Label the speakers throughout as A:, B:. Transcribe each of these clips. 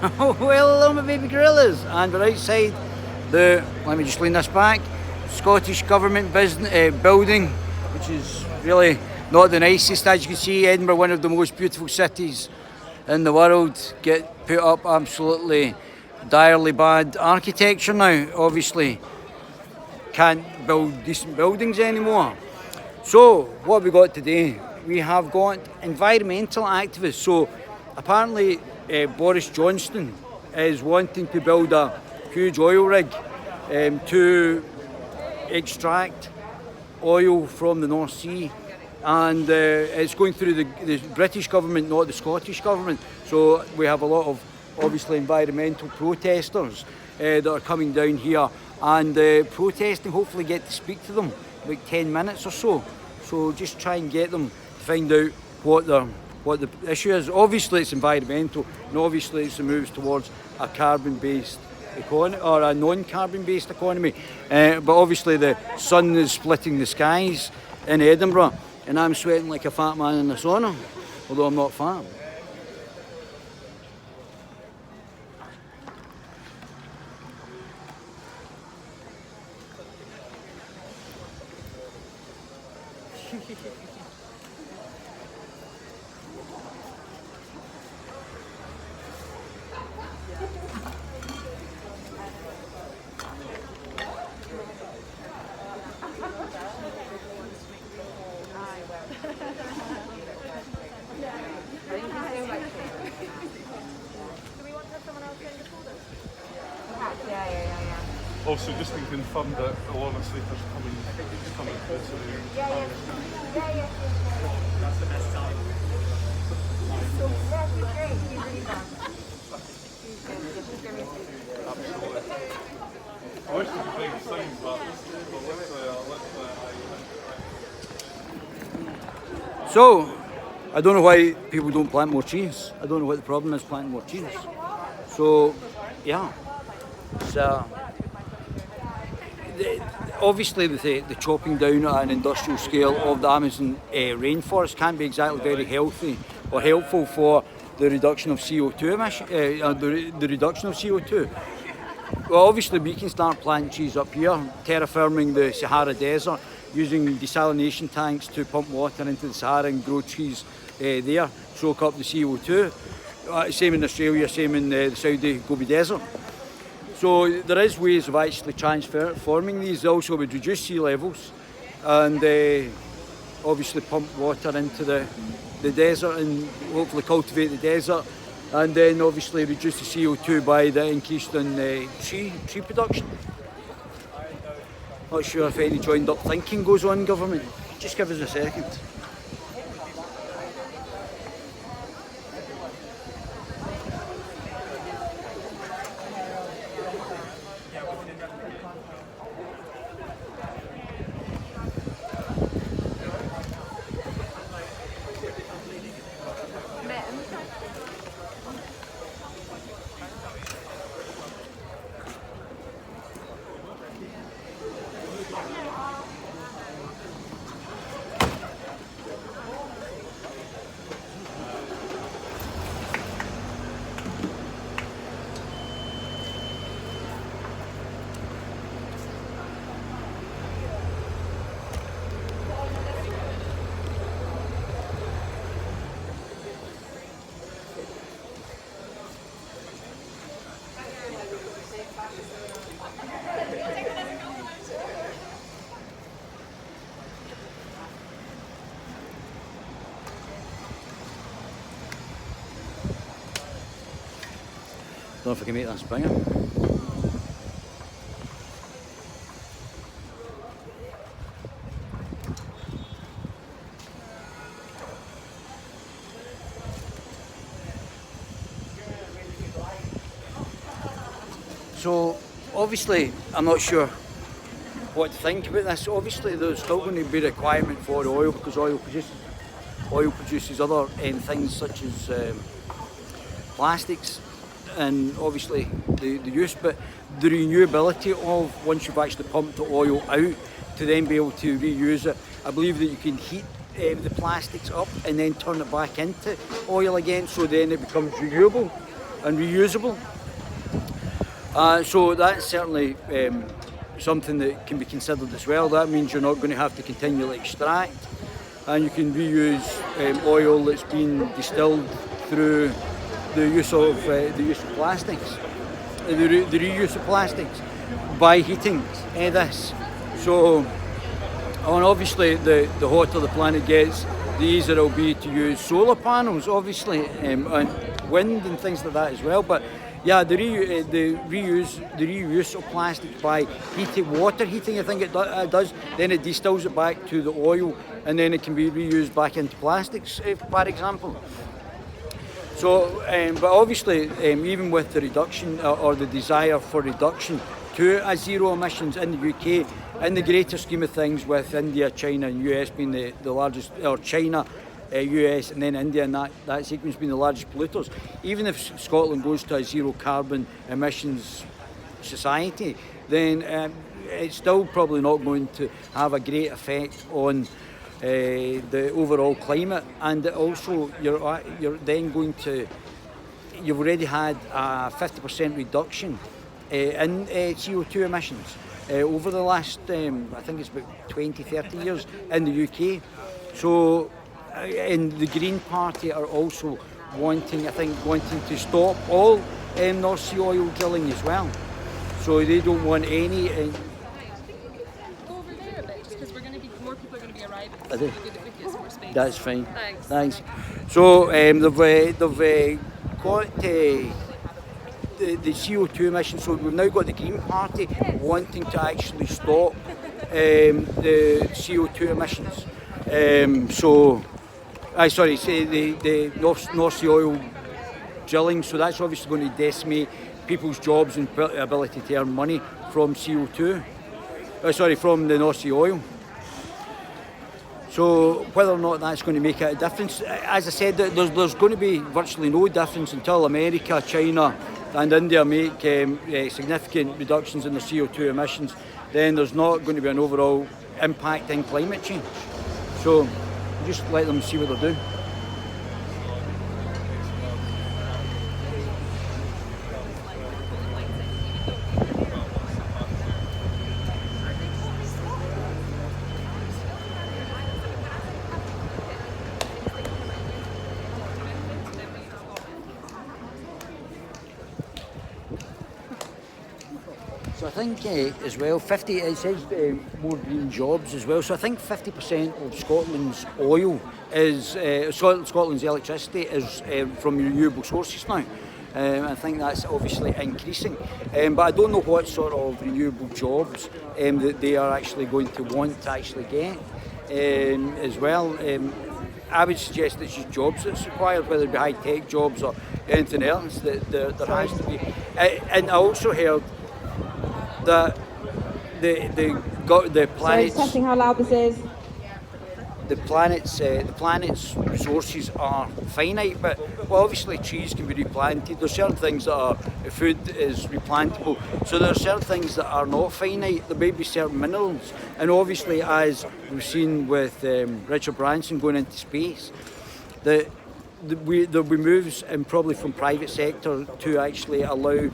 A: Well, hello my baby gorillas, and we're outside the, let me just lean this back, Scottish Government building, which is really not the nicest. As you can see, Edinburgh, one of the most beautiful cities in the world, get put up absolutely direly bad architecture now. Obviously can't build decent buildings anymore. So what have we got today? We have got environmental activists. So apparently Boris Johnson is wanting to build a huge oil rig to extract oil from the North Sea, and it's going through the British government, not the Scottish government. So we have a lot of obviously environmental protesters that are coming down here and protesting. Hopefully get to speak to them about 10 minutes or so. So just try and get them to find out what the issue is. Obviously it's environmental, and obviously it's the moves towards a carbon-based economy or a non-carbon-based economy. But obviously the sun is splitting the skies in Edinburgh, and I'm sweating like a fat man in the sauna, although I'm not fat.
B: Also, just been confirmed that Lorna Slater's coming through to the room.
C: Yeah. That's the best selling. So, yeah, she's great. She's really fun. She's good.
B: Absolutely. I wish we could bring signs, but
A: So I don't know why people don't plant more trees. I don't know what the problem is planting more trees. So yeah, it's, obviously the chopping down at an industrial scale of the Amazon rainforest can't be exactly very healthy or helpful for the reduction of CO2 emission, the reduction of CO2. Well, obviously we can start planting trees up here, terraforming the Sahara Desert, using desalination tanks to pump water into the Sahara and grow trees there, soak up the CO2. Same in Australia, same in the Saudi Gobi Desert. So there is ways of actually transforming these. Also would reduce sea levels and obviously pump water into the desert and hopefully cultivate the desert, and then obviously reduce the CO2 by the increase in tree production. Not sure if any joined up thinking goes on in government. Just give us a second. Don't know if I can make that springer. So obviously I'm not sure what to think about this. Obviously there's still going to be a requirement for oil, because oil produces other things such as plastics, and obviously the use, but the renewability of, once you've actually pumped the oil out, to then be able to reuse it. I believe that you can heat the plastics up and then turn it back into oil again, so then it becomes renewable. and reusable. So that's certainly something that can be considered as well. That means you're not going to have to continually extract, and you can reuse oil that's been distilled through the use of plastics, the reuse of plastics by heating this. So, and obviously the hotter the planet gets, the easier it'll be to use solar panels, obviously, and wind and things like that as well. But yeah, the reuse of plastic by water heating, I think it does. Then it distills it back to the oil, and then it can be reused back into plastics, for example. So, but obviously, even with the reduction or the desire for reduction to a zero emissions in the UK, in the greater scheme of things, with India, China, and US being the largest, or China, US, and then India, and that sequence being the largest polluters. Even if Scotland goes to a zero carbon emissions society, then it's still probably not going to have a great effect on the overall climate. And also, you're then going to, you've already had a 50% reduction in CO2 emissions over the last, I think it's about 20-30 years in the UK. So, and the Green Party are also wanting to stop all North Sea oil drilling as well. So they don't want any.
D: Go over there a bit, just because more people are going to be arriving. So we'll do the quickest, more space.
A: That's fine.
D: Thanks.
A: So they've got the CO2 emissions. So we've now got the Green Party wanting to actually stop the CO2 emissions. The North Sea oil drilling. So that's obviously going to decimate people's jobs and ability to earn money from CO2. From the North Sea oil. So whether or not that's going to make a difference, as I said, there's going to be virtually no difference until America, China, and India make significant reductions in their CO2 emissions. Then there's not going to be an overall impact in climate change. So just let them see what they're doing. So I think as well, it says more green jobs as well. So I think 50% of Scotland's oil is, Scotland's electricity is from renewable sources now. I think that's obviously increasing. But I don't know what sort of renewable jobs that they are actually going to want to actually get as well. I would suggest it's just jobs that's required, whether it be high-tech jobs or anything else, that there has to be. And I also heard that the planet's...
C: Sorry, testing how loud this is.
A: The planet's resources are finite, but obviously trees can be replanted. There's certain things that are, food is replantable, so there are certain things that are not finite. There may be certain minerals, and obviously, as we've seen with Richard Branson going into space, there'll be moves, and probably from private sector, to actually allow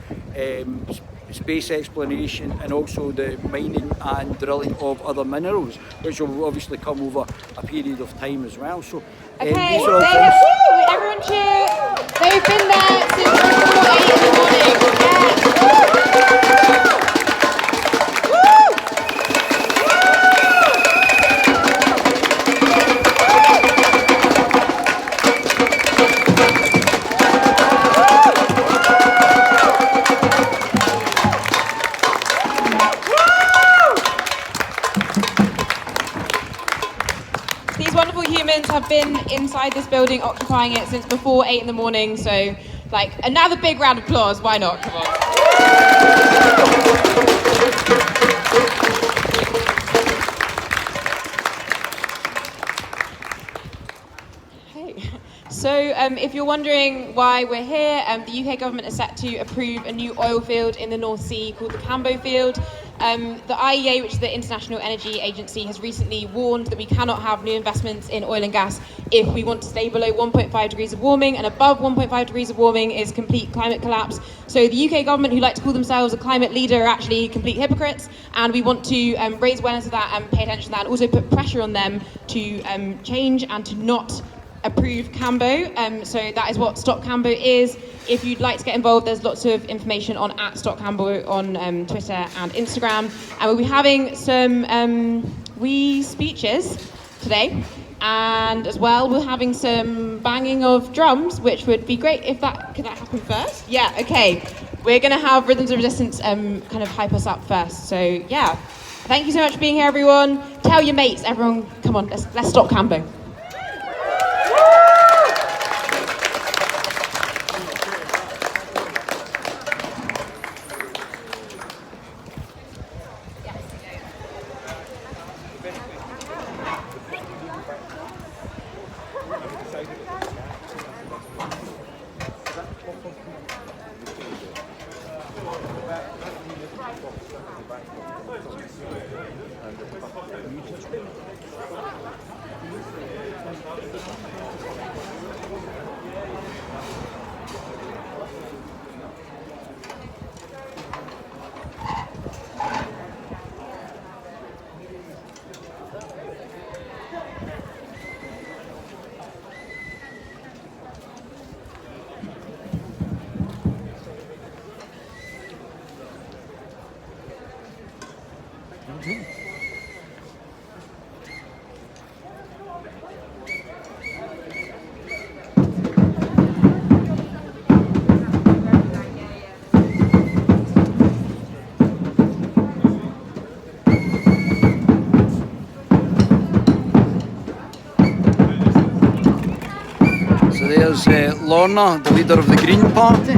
A: space exploration and also the mining and drilling of other minerals, which will obviously come over a period of time as well. So,
C: Okay,
A: these are all things.
C: everyone cheer. They've been there since before 8 in the morning. These wonderful humans have been inside this building, occupying it since before 8 in the morning. So, like, another big round of applause. Why not? Come on. Hey.
D: So if you're wondering why we're here, the UK government is set to approve a new oil field in the North Sea called the Cambo field. The IEA, which is the International Energy Agency, has recently warned that we cannot have new investments in oil and gas if we want to stay below 1.5 degrees of warming, and above 1.5 degrees of warming is complete climate collapse. So the UK government, who like to call themselves a climate leader, are actually complete hypocrites, and we want to raise awareness of that and pay attention to that, and also put pressure on them to change and to not approve Cambo. So that is what Stop Cambo is. If you'd like to get involved, there's lots of information on @StopCambo on Twitter and Instagram. And we'll be having some wee speeches today. And as well, we're having some banging of drums, which would be great if could that happen first? Yeah, okay. We're going to have Rhythms of Resistance kind of hype us up first. So yeah, thank you so much for being here, everyone. Tell your mates, everyone, come on, let's stop Cambo.
A: So there's Lorna, the leader of the Green Party.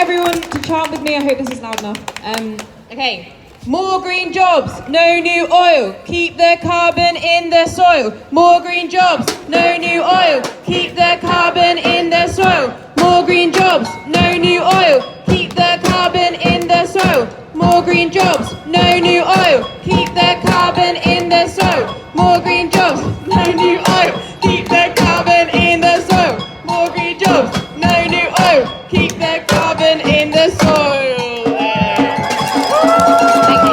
D: everyone to chant with me. I hope this is loud enough. Okay. More green jobs, no new oil. Keep the carbon in the soil. More green jobs, no new oil. Keep the carbon in the soil. More green jobs, no new oil. Keep the carbon in the soil. More green jobs, no new oil. Keep the carbon in the soil. More green jobs, no new oil. Keep the carbon in the soil. More green jobs, no new oil. Keep the carbon in the soil. Thank you.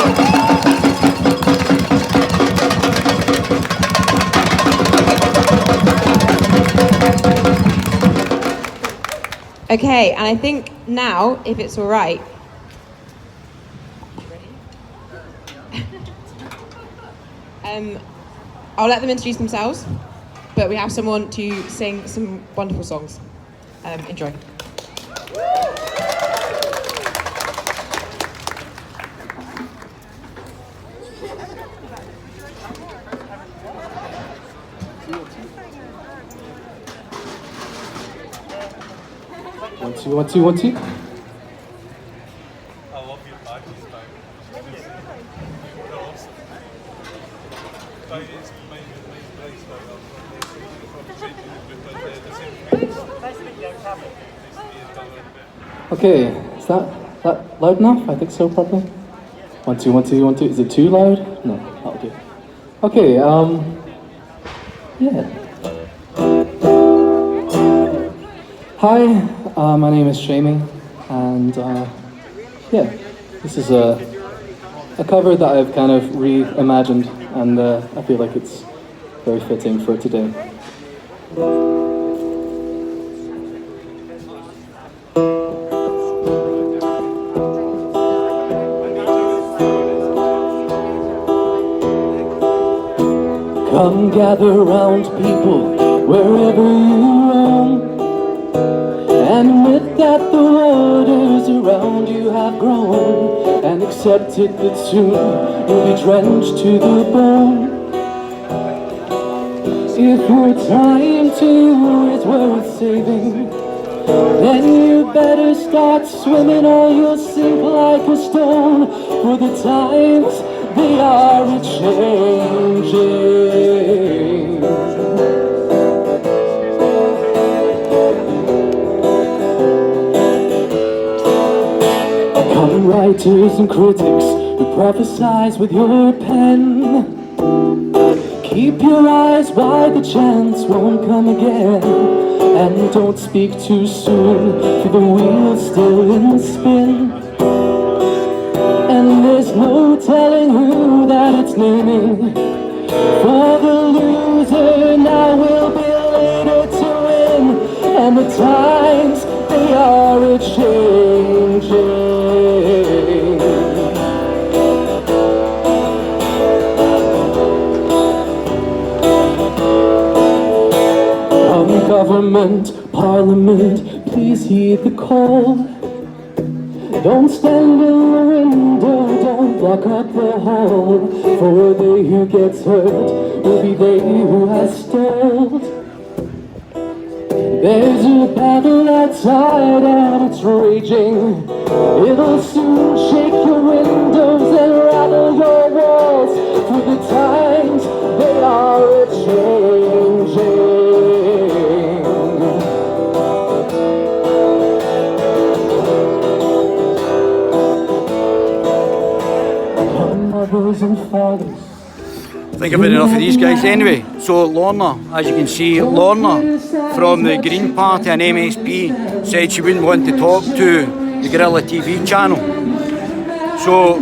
D: Okay, and I think now, if it's all right, I'll let them introduce themselves, but we have someone to sing some wonderful songs. Enjoy.
E: One, two, one, two, one, two.
B: I love your badges, man. They're awesome. But it's my place,
E: Okay, is that loud enough? I think so, probably. One, two, one, two, one, two. Is it too loud? No, that'll do. Okay, yeah. Hi, my name is Jamie, and yeah, this is a cover that I've kind of reimagined, and I feel like it's very fitting for today. Come gather round, people, wherever you roam, and admit that the waters around you have grown, and accept it that soon you'll be drenched to the bone. If your time to you is worth saving, then you better start swimming or you'll sink like a stone, for the times they are a-changing. Come writers and critics who prophesize with your pen, keep your eyes wide, the chance won't come again. And don't speak too soon, for the wheel's still in spin. And there's no telling who that it's naming. For the loser now will be later to win. And the times, they are a-changing. Government, Parliament, please heed the call. Don't stand in the window, don't block up the hall, for they who gets hurt will be they who has stalled. There's a battle outside and it's raging. It'll soon shake your windows and rattle your walls, for the times, they are a-changing. And fathers.
A: I think I've had enough of these guys anyway. So Lorna, as you can see, Lorna from the Green Party and MSP said she wouldn't want to talk to the Guerrilla TV channel. So,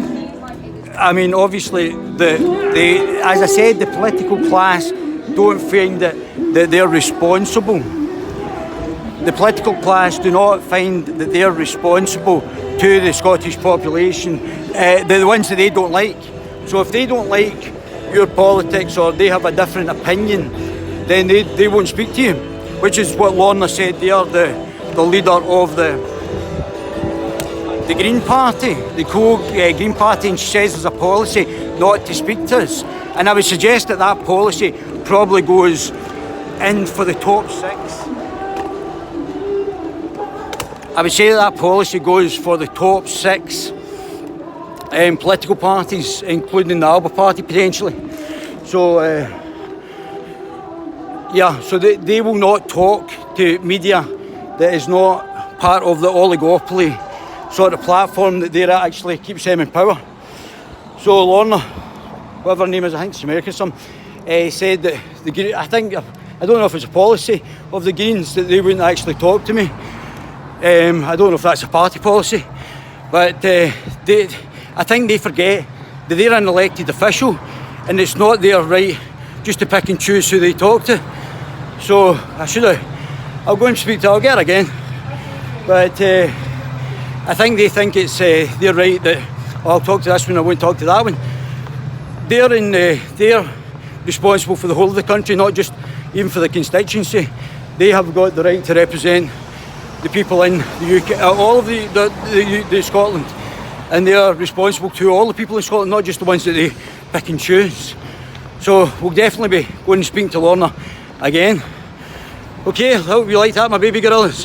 A: I mean, obviously, as I said, the political class don't find that they're responsible. The political class do not find that they're responsible to the Scottish population, the ones that they don't like. So if they don't like your politics or they have a different opinion, then they won't speak to you, which is what Lorna said. They are the leader of the Green Party, the Green Party, and she says there's a policy not to speak to us. And I would suggest that that policy probably goes in for the top 6. I would say that policy goes for the top 6 political parties, including the Labour Party potentially. So, yeah, so they will not talk to media that is not part of the oligopoly sort of platform that they actually keeps them in power. So Lorna, whatever her name is, I think it's American, said that I don't know if it's a policy of the Greens that they wouldn't actually talk to me. I don't know if that's a party policy, but I think they forget that they're an elected official and it's not their right just to pick and choose who they talk to. So I'll go and speak to her, I'll get her again. But I think they think it's their right that I'll talk to this one, I won't talk to that one. They're responsible for the whole of the country, not just even for the constituency. They have got the right to represent the people in the UK, all of the Scotland, and they are responsible to all the people in Scotland, not just the ones that they pick and choose. So we'll definitely be going and speaking to Lorna again. Okay, I hope you like that, my baby gorillas.